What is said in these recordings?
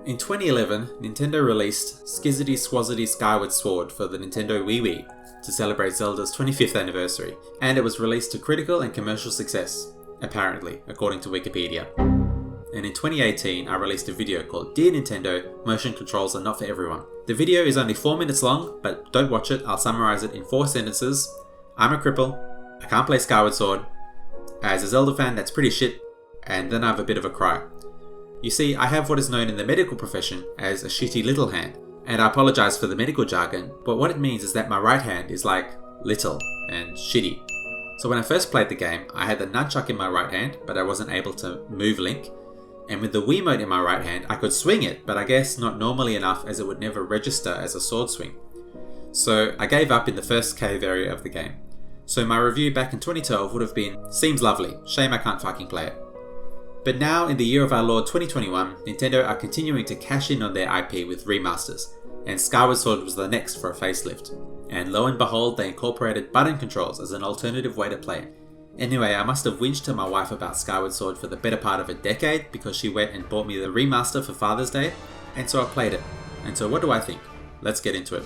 In 2011, Nintendo released Skizzity Squazzity Skyward Sword for the Nintendo Wii to celebrate Zelda's 25th anniversary, and it was released to critical and commercial success, apparently, according to Wikipedia. And in 2018, I released a video called Dear Nintendo, Motion Controls Are Not For Everyone. The video is only 4 minutes long, but don't watch it, I'll summarize it in 4 sentences. I'm a cripple, I can't play Skyward Sword, as a Zelda fan that's pretty shit, and then I have a bit of a cry. You see, I have what is known in the medical profession as a shitty little hand, and I apologise for the medical jargon, but what it means is that my right hand is like little and shitty. So when I first played the game, I had the nunchuck in my right hand, but I wasn't able to move Link, and with the Wiimote in my right hand, I could swing it, but I guess not normally enough as it would never register as a sword swing. So I gave up in the first cave area of the game. So my review back in 2012 would have been, seems lovely, shame I can't fucking play it. But now, in the year of our Lord 2021, Nintendo are continuing to cash in on their IP with remasters, and Skyward Sword was the next for a facelift. And lo and behold, they incorporated button controls as an alternative way to play it. Anyway, I must have whinged to my wife about Skyward Sword for the better part of a decade because she went and bought me the remaster for Father's Day, and so I played it. And so what do I think? Let's get into it.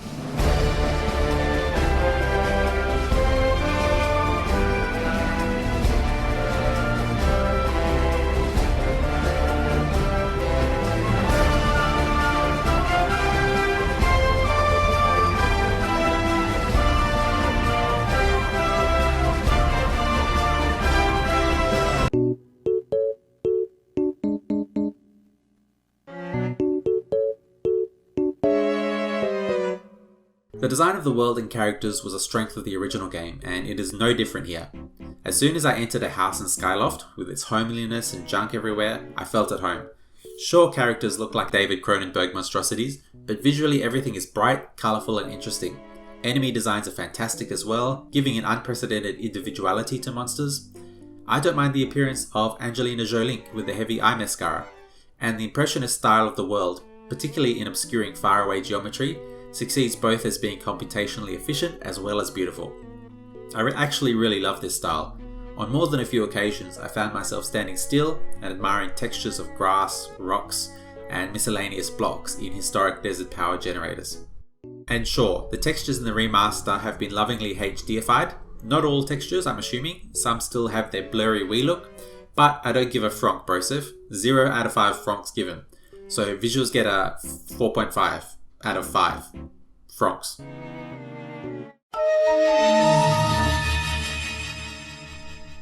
The design of the world and characters was a strength of the original game, and it is no different here. As soon as I entered a house in Skyloft, with its homeliness and junk everywhere, I felt at home. Sure, characters look like David Cronenberg monstrosities, but visually everything is bright, colourful and interesting. Enemy designs are fantastic as well, giving an unprecedented individuality to monsters. I don't mind the appearance of Angelina Jolie with the heavy eye mascara, and the impressionist style of the world, particularly in obscuring faraway geometry, succeeds both as being computationally efficient as well as beautiful. I actually really love this style. On more than a few occasions, I found myself standing still and admiring textures of grass, rocks, and miscellaneous blocks in historic desert power generators. And sure, the textures in the remaster have been lovingly HDified. Not all textures, I'm assuming. Some still have their blurry Wii look, but I don't give a fronk, brosif. 0 out of 5 fronks given. So visuals get a 4.5 out of 5 fronks.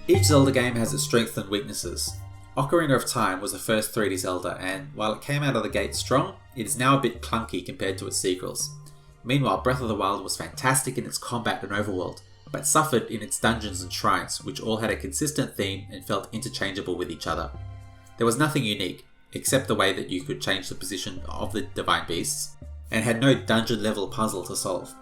Each Zelda game has its strengths and weaknesses. Ocarina of Time was the first 3D Zelda, and while it came out of the gate strong, it is now a bit clunky compared to its sequels. Meanwhile, Breath of the Wild was fantastic in its combat and overworld, but suffered in its dungeons and shrines, which all had a consistent theme and felt interchangeable with each other. There was nothing unique, except the way that you could change the position of the divine beasts, and had no dungeon level puzzle to solve.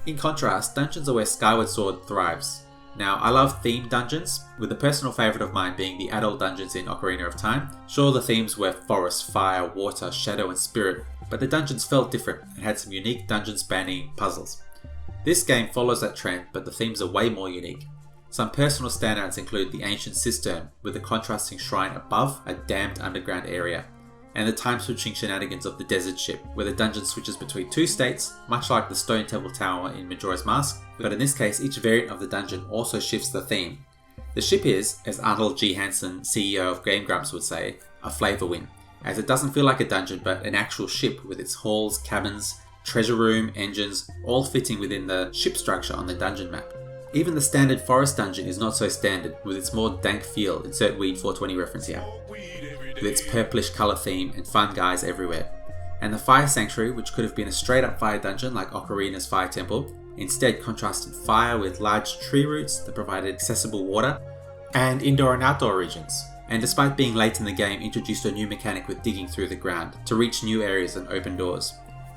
In contrast, dungeons are where Skyward Sword thrives. Now, I love themed dungeons, with a personal favourite of mine being the adult dungeons in Ocarina of Time. Sure, the themes were forest, fire, water, shadow and spirit, but the dungeons felt different and had some unique dungeon spanning puzzles. This game follows that trend, but the themes are way more unique. Some personal standouts include the ancient cistern with a contrasting shrine above a dammed underground area, and the time-switching shenanigans of the desert ship, where the dungeon switches between 2 states, much like the Stone Temple Tower in Majora's Mask, but in this case each variant of the dungeon also shifts the theme. The ship is, as Arnold G. Hansen, CEO of Game Grumps would say, a flavour win, as it doesn't feel like a dungeon but an actual ship with its halls, cabins, treasure room, engines, all fitting within the ship structure on the dungeon map. Even the standard forest dungeon is not so standard, with its more dank feel, insert Weed 420 reference here, with its purplish colour theme and fun guys everywhere. And the fire sanctuary, which could have been a straight up fire dungeon like Ocarina's Fire Temple, instead contrasted fire with large tree roots that provided accessible water, and indoor and outdoor regions. And despite being late in the game, introduced a new mechanic with digging through the ground to reach new areas and open doors.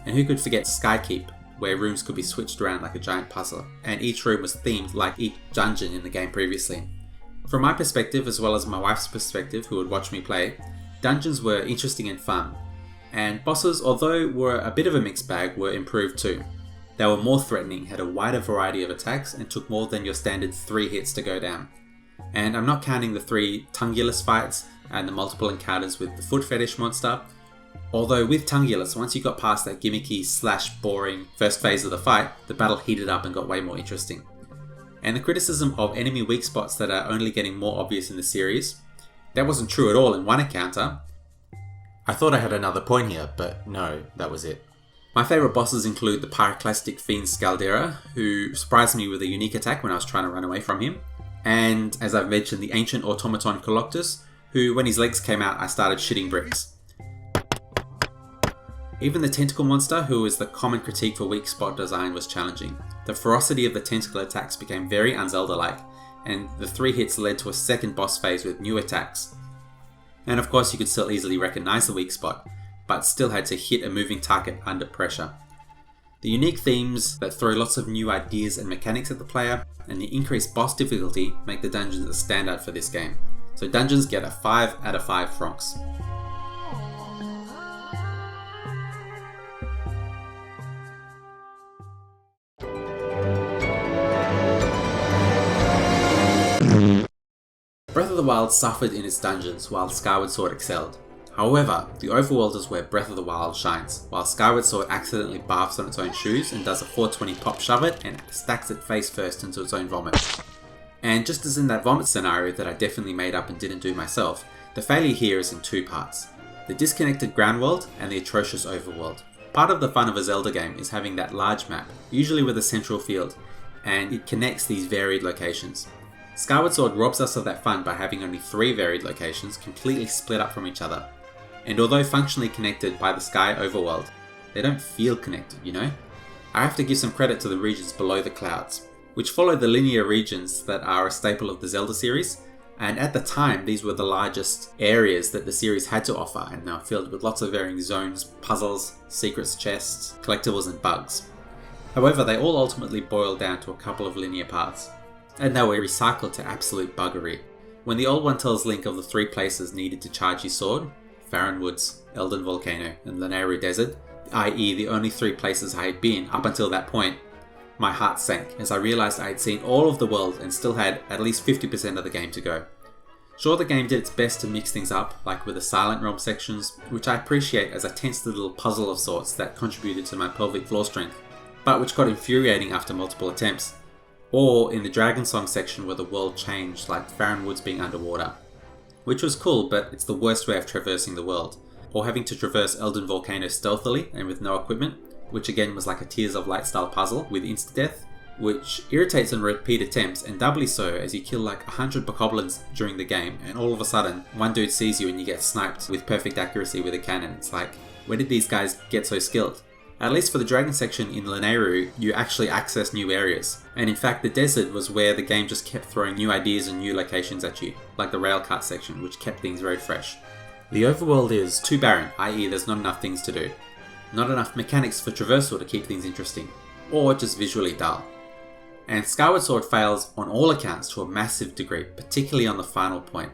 And who could forget Skykeep, where rooms could be switched around like a giant puzzle, and each room was themed like each dungeon in the game previously. From my perspective, as well as my wife's perspective, who would watch me play, dungeons were interesting and fun, and bosses, although were a bit of a mixed bag, were improved too. They were more threatening, had a wider variety of attacks, and took more than your standard 3 hits to go down. And I'm not counting the 3 Tungulus fights and the multiple encounters with the foot fetish monster. Although with Tungulus, once you got past that gimmicky / boring first phase of the fight, the battle heated up and got way more interesting. And the criticism of enemy weak spots that are only getting more obvious in the series, that wasn't true at all in one encounter. I thought I had another point here, but no, that was it. My favourite bosses include the Pyroclastic Fiend Scaldera, who surprised me with a unique attack when I was trying to run away from him. And, as I've mentioned, the Ancient Automaton Coloctus, who, when his legs came out, I started shitting bricks. Even the Tentacle Monster, who is the common critique for weak spot design, was challenging. The ferocity of the tentacle attacks became very un-Zelda-like, and the 3 hits led to a second boss phase with new attacks. And of course you could still easily recognise the weak spot, but still had to hit a moving target under pressure. The unique themes that throw lots of new ideas and mechanics at the player, and the increased boss difficulty make the dungeons a standout for this game. So dungeons get a 5 out of 5 francs. Breath of the Wild suffered in its dungeons while Skyward Sword excelled. However, the Overworld is where Breath of the Wild shines, while Skyward Sword accidentally barfs on its own shoes and does a 420 pop shove it and stacks it face first into its own vomit. And just as in that vomit scenario that I definitely made up and didn't do myself, the failure here is in 2 parts. The disconnected ground world and the atrocious Overworld. Part of the fun of a Zelda game is having that large map, usually with a central field, and it connects these varied locations. Skyward Sword robs us of that fun by having only 3 varied locations completely split up from each other. And although functionally connected by the Sky Overworld, they don't feel connected, you know? I have to give some credit to the regions below the clouds, which follow the linear regions that are a staple of the Zelda series, and at the time these were the largest areas that the series had to offer and are filled with lots of varying zones, puzzles, secrets, chests, collectibles and bugs. However, they all ultimately boil down to a couple of linear paths, and they were recycled to absolute buggery. When the old one tells Link of the 3 places needed to charge his sword, Farron Woods, Elden Volcano and Lanayru Desert, i.e. the only 3 places I had been up until that point, my heart sank as I realised I had seen all of the world and still had at least 50% of the game to go. Sure, the game did its best to mix things up, like with the Silent Realm sections, which I appreciate as a tense little puzzle of sorts that contributed to my pelvic floor strength, but which got infuriating after multiple attempts. Or in the Dragon Song section where the world changed, like Farron Woods being underwater. Which was cool, but it's the worst way of traversing the world. Or having to traverse Elden Volcano stealthily and with no equipment, which again was like a Tears of Light style puzzle with insta-death, which irritates on repeat attempts, and doubly so as you kill like 100 bokoblins during the game and all of a sudden one dude sees you and you get sniped with perfect accuracy with a cannon. It's like, where did these guys get so skilled? At least for the Dragon section in Lanayru, you actually access new areas. And in fact, the desert was where the game just kept throwing new ideas and new locations at you, like the railcart section, which kept things very fresh. The overworld is too barren, i.e. there's not enough things to do. Not enough mechanics for traversal to keep things interesting, or just visually dull. And Skyward Sword fails on all accounts to a massive degree, particularly on the final point.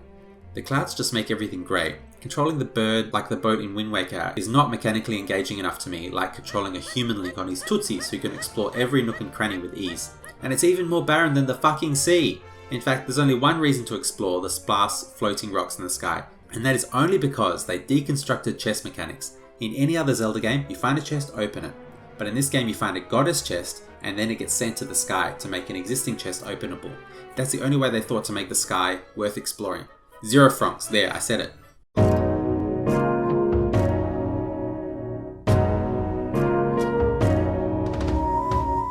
The clouds just make everything grey. Controlling the bird like the boat in Wind Waker is not mechanically engaging enough to me, like controlling a human Link on his tootsies who can explore every nook and cranny with ease. And it's even more barren than the fucking sea! In fact, there's only one reason to explore the sparse floating rocks in the sky, and that is only because they deconstructed chest mechanics. In any other Zelda game, you find a chest, open it. But in this game you find a goddess chest, and then it gets sent to the sky to make an existing chest openable. That's the only way they thought to make the sky worth exploring. 0 francs, there, I said it.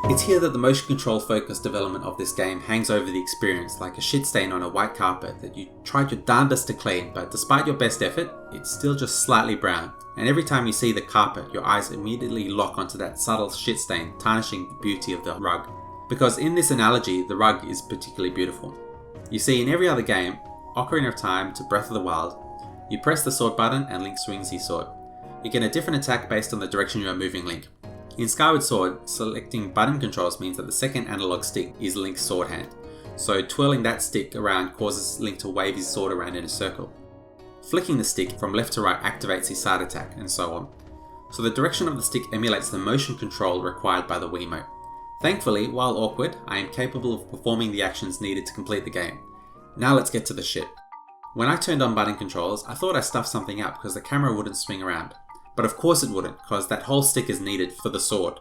It's here that the motion control focused development of this game hangs over the experience like a shit stain on a white carpet that you tried your darndest to clean, but despite your best effort, it's still just slightly brown. And every time you see the carpet, your eyes immediately lock onto that subtle shit stain, tarnishing the beauty of the rug. Because in this analogy, the rug is particularly beautiful. You see, in every other game, Ocarina of Time to Breath of the Wild, you press the sword button and Link swings his sword. You get a different attack based on the direction you are moving Link. In Skyward Sword, selecting button controls means that the second analog stick is Link's sword hand, so twirling that stick around causes Link to wave his sword around in a circle. Flicking the stick from left to right activates his side attack, and so on. so the direction of the stick emulates the motion control required by the Wiimote. Thankfully, while awkward, I am capable of performing the actions needed to complete the game. Now let's get to the shit. When I turned on button controls, I thought I stuffed something up because the camera wouldn't swing around. But of course it wouldn't, because that whole stick is needed for the sword.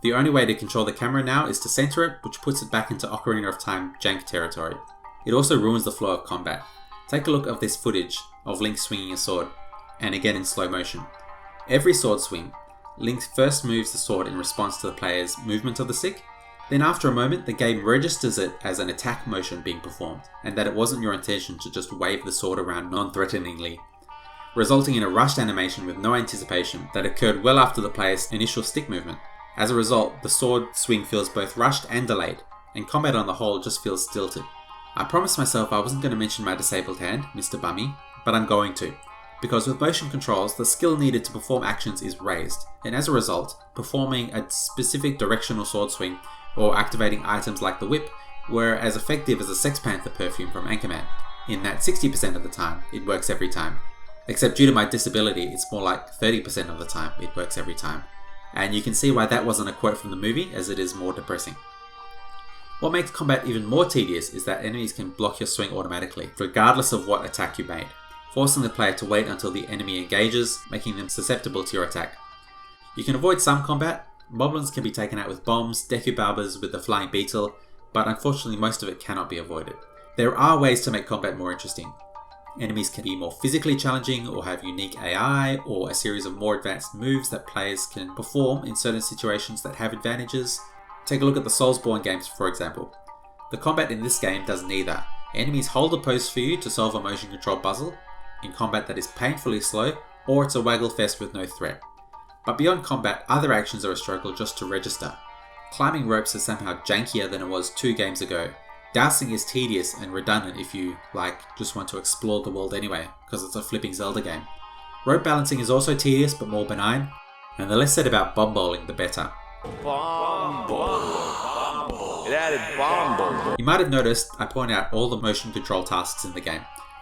The only way to control the camera now is to center it, which puts it back into Ocarina of Time jank territory. It also ruins the flow of combat. Take a look at this footage of Link swinging a sword, and again in slow motion. Every sword swing, Link first moves the sword in response to the player's movement of the stick, then after a moment the game registers it as an attack motion being performed, and that it wasn't your intention to just wave the sword around non-threateningly, resulting in a rushed animation with no anticipation that occurred well after the player's initial stick movement. As a result, the sword swing feels both rushed and delayed, and combat on the whole just feels stilted. I promised myself I wasn't going to mention my disabled hand, Mr. Bummy, but I'm going to. Because with motion controls, the skill needed to perform actions is raised, and as a result, performing a specific directional sword swing or activating items like the whip were as effective as a Sex Panther perfume from Anchorman, in that 60% of the time, it works every time. Except due to my disability, it's more like 30% of the time, it works every time. And you can see why that wasn't a quote from the movie, as it is more depressing. What makes combat even more tedious is that enemies can block your swing automatically, regardless of what attack you made, forcing the player to wait until the enemy engages, making them susceptible to your attack. You can avoid some combat. Moblins can be taken out with bombs, Deku Barbers with the flying beetle, but unfortunately most of it cannot be avoided. There are ways to make combat more interesting. Enemies can be more physically challenging or have unique AI or a series of more advanced moves that players can perform in certain situations that have advantages. Take a look at the Soulsborne games for example. The combat in this game does neither. Enemies hold a pose for you to solve a motion control puzzle in combat that is painfully slow, or it's a waggle fest with no threat. But beyond combat, other actions are a struggle just to register. Climbing ropes is somehow jankier than it was 2 games ago. Dousing is tedious and redundant if you, just want to explore the world anyway, because it's a flipping Zelda game. Rope balancing is also tedious but more benign, and the less said about bomb bowling, the better. Bomb bowl. It added bomb bowl. You might have noticed I point out all the motion control tasks in the game,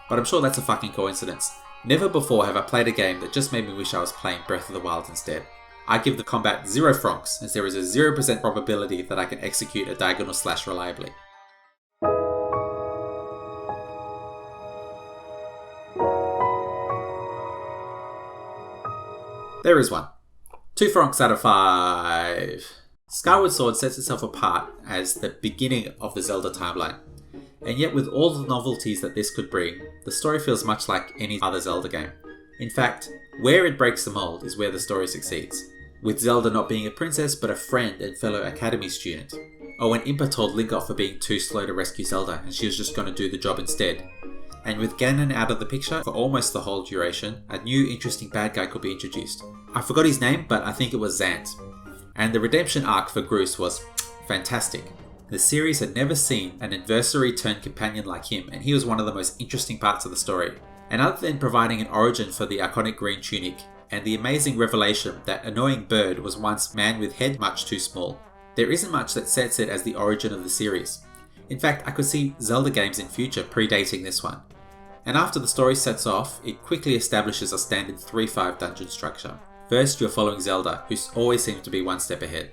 but I'm sure that's a fucking coincidence. Never before have I played a game that just made me wish I was playing Breath of the Wild instead. I give the combat 0 francs, as there is a 0% probability that I can execute a diagonal slash reliably. There is one. 2 francs out of 5. Skyward Sword sets itself apart as the beginning of the Zelda timeline. And yet with all the novelties that this could bring, the story feels much like any other Zelda game. In fact, where it breaks the mold is where the story succeeds. With Zelda not being a princess but a friend and fellow academy student. Or when Impa told Link off for being too slow to rescue Zelda and she was just going to do the job instead. And with Ganon out of the picture for almost the whole duration, a new interesting bad guy could be introduced. I forgot his name, but I think it was Zant. And the redemption arc for Groose was fantastic. The series had never seen an adversary turned companion like him, and he was one of the most interesting parts of the story. And other than providing an origin for the iconic green tunic, and the amazing revelation that annoying bird was once man with head much too small, there isn't much that sets it as the origin of the series. In fact, I could see Zelda games in future predating this one. And after the story sets off, it quickly establishes a standard 3-5 dungeon structure. First, you're following Zelda, who always seems to be one step ahead.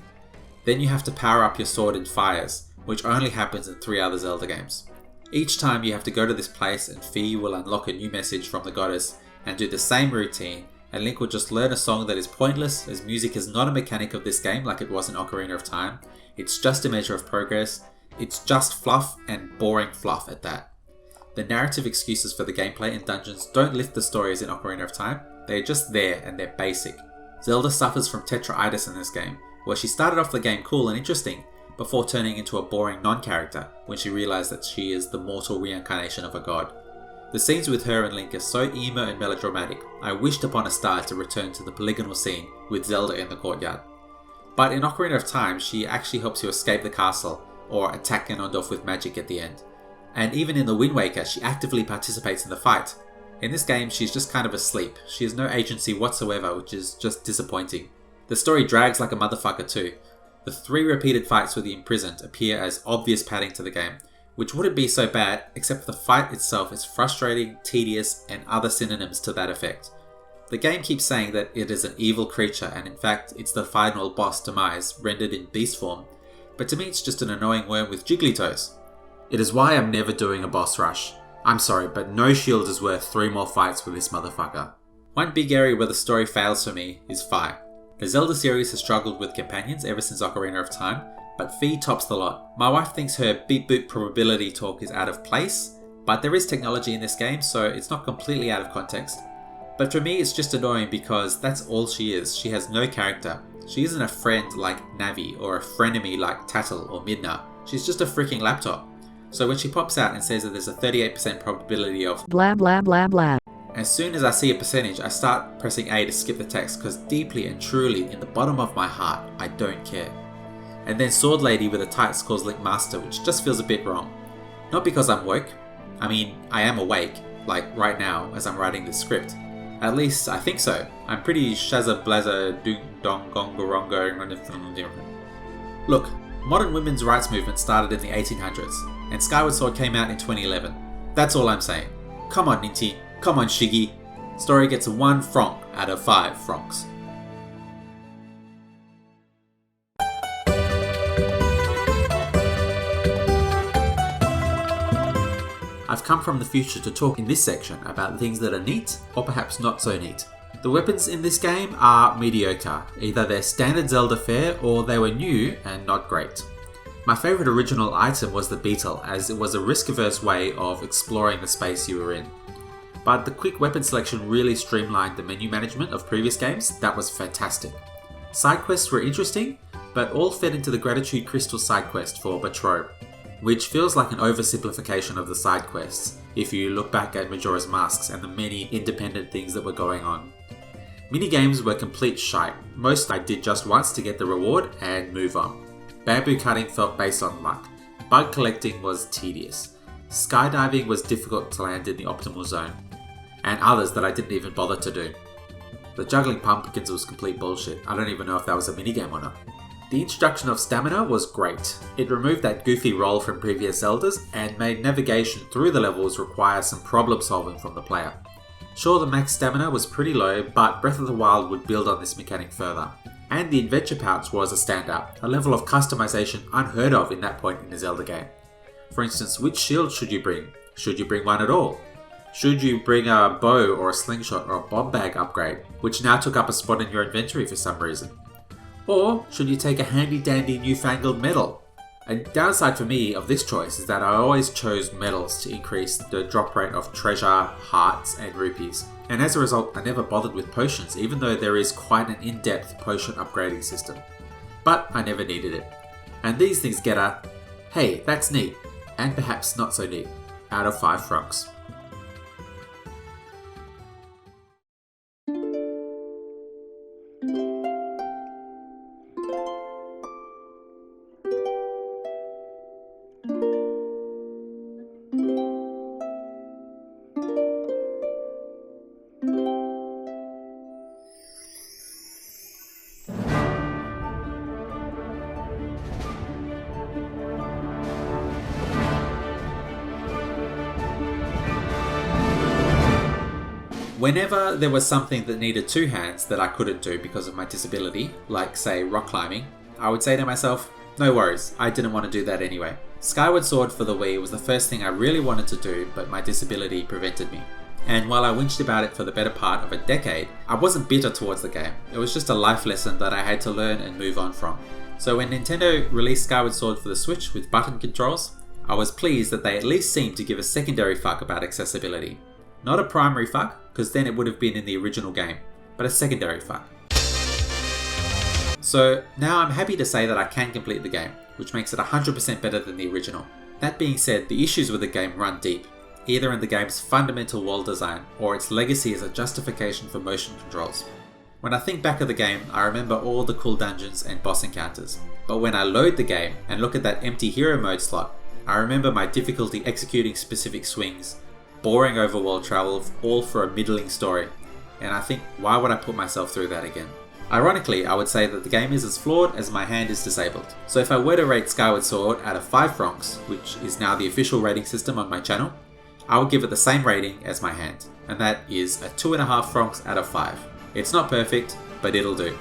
Then you have to power up your sword in fires, which only happens in 3 other Zelda games. Each time you have to go to this place and Fi will unlock a new message from the goddess and do the same routine, and Link will just learn a song that is pointless, as music is not a mechanic of this game like it was in Ocarina of Time. It's just a measure of progress. It's just fluff, and boring fluff at that. The narrative excuses for the gameplay in dungeons don't lift the stories in Ocarina of Time. They're just there and they're basic. Zelda suffers from tetraitis in this game, where she started off the game cool and interesting, before turning into a boring non-character when she realised that she is the mortal reincarnation of a god. The scenes with her and Link are so emo and melodramatic, I wished upon a star to return to the polygonal scene with Zelda in the courtyard. But in Ocarina of Time, she actually helps you escape the castle, or attack Ganondorf with magic at the end. And even in the Wind Waker, she actively participates in the fight. In this game, she's just kind of asleep. She has no agency whatsoever, which is just disappointing. The story drags like a motherfucker too. The 3 repeated fights with the imprisoned appear as obvious padding to the game, which wouldn't be so bad except the fight itself is frustrating, tedious, and other synonyms to that effect. The game keeps saying that it is an evil creature and in fact it's the final boss Demise rendered in beast form, but to me it's just an annoying worm with jiggly toes. It is why I'm never doing a boss rush. I'm sorry, but no shield is worth 3 more fights with this motherfucker. One big area where the story fails for me is Fi. The Zelda series has struggled with companions ever since Ocarina of Time, but Fi tops the lot. My wife thinks her beep boop probability talk is out of place, but there is technology in this game, so it's not completely out of context. But for me it's just annoying because that's all she is. She has no character. She isn't a friend like Navi or a frenemy like Tattle or Midna. She's just a freaking laptop. So when she pops out and says that there's a 38% probability of blah blah blah blah, as soon as I see a percentage, I start pressing A to skip the text because deeply and truly in the bottom of my heart, I don't care. And then Sword Lady with a tights calls Link Master, which just feels a bit wrong. Not because I'm woke. I mean, I am awake, like right now as I'm writing this script. At least I think so. I'm pretty shazza blaza doong dong gongorongo. Look, modern women's rights movement started in the 1800s, and Skyward Sword came out in 2011. That's all I'm saying. Come on, Ninty. Come on, Shiggy. Story gets 1 franc out of 5 francs. I've come from the future to talk in this section about the things that are neat, or perhaps not so neat. The weapons in this game are mediocre. Either they're standard Zelda fare, or they were new and not great. My favourite original item was the beetle, as it was a risk-averse way of exploring the space you were in. But the quick weapon selection really streamlined the menu management of previous games. That was fantastic. Side quests were interesting, but all fed into the Gratitude Crystal side quest for Batrobe, which feels like an oversimplification of the side quests if you look back at Majora's Masks and the many independent things that were going on. Minigames were complete shite. Most I did just once to get the reward and move on. Bamboo cutting felt based on luck. Bug collecting was tedious. Skydiving was difficult to land in the optimal zone. And others that I didn't even bother to do. The juggling pumpkins was complete bullshit. I don't even know if that was a minigame or not. The introduction of stamina was great. It removed that goofy roll from previous Zeldas and made navigation through the levels require some problem solving from the player. Sure, the max stamina was pretty low, but Breath of the Wild would build on this mechanic further. And the adventure pouch was a standout, a level of customization unheard of in that point in a Zelda game. For instance, which shield should you bring? Should you bring one at all? Should you bring a bow or a slingshot or a bomb bag upgrade, which now took up a spot in your inventory for some reason? Or should you take a handy dandy newfangled medal? A downside for me of this choice is that I always chose medals to increase the drop rate of treasure, hearts and rupees. And as a result, I never bothered with potions, even though there is quite an in-depth potion upgrading system. But I never needed it. And these things get a, hey, that's neat, and perhaps not so neat, out of 5 francs. Whenever there was something that needed 2 hands that I couldn't do because of my disability, like say rock climbing, I would say to myself, no worries, I didn't want to do that anyway. Skyward Sword for the Wii was the first thing I really wanted to do, but my disability prevented me. And while I whinged about it for the better part of a decade, I wasn't bitter towards the game. It was just a life lesson that I had to learn and move on from. So when Nintendo released Skyward Sword for the Switch with button controls, I was pleased that they at least seemed to give a secondary fuck about accessibility. Not a primary fuck, because then it would have been in the original game, but a secondary fuck. So now I'm happy to say that I can complete the game, which makes it 100% better than the original. That being said, the issues with the game run deep, either in the game's fundamental world design or its legacy as a justification for motion controls. When I think back of the game, I remember all the cool dungeons and boss encounters, but when I load the game and look at that empty hero mode slot, I remember my difficulty executing specific swings, boring overworld travel, all for a middling story, and I think, why would I put myself through that again? Ironically, I would say that the game is as flawed as my hand is disabled. So if I were to rate Skyward Sword out of 5 francs, which is now the official rating system on my channel, I would give it the same rating as my hand, and that is a 2.5 francs out of 5. It's not perfect, but it'll do.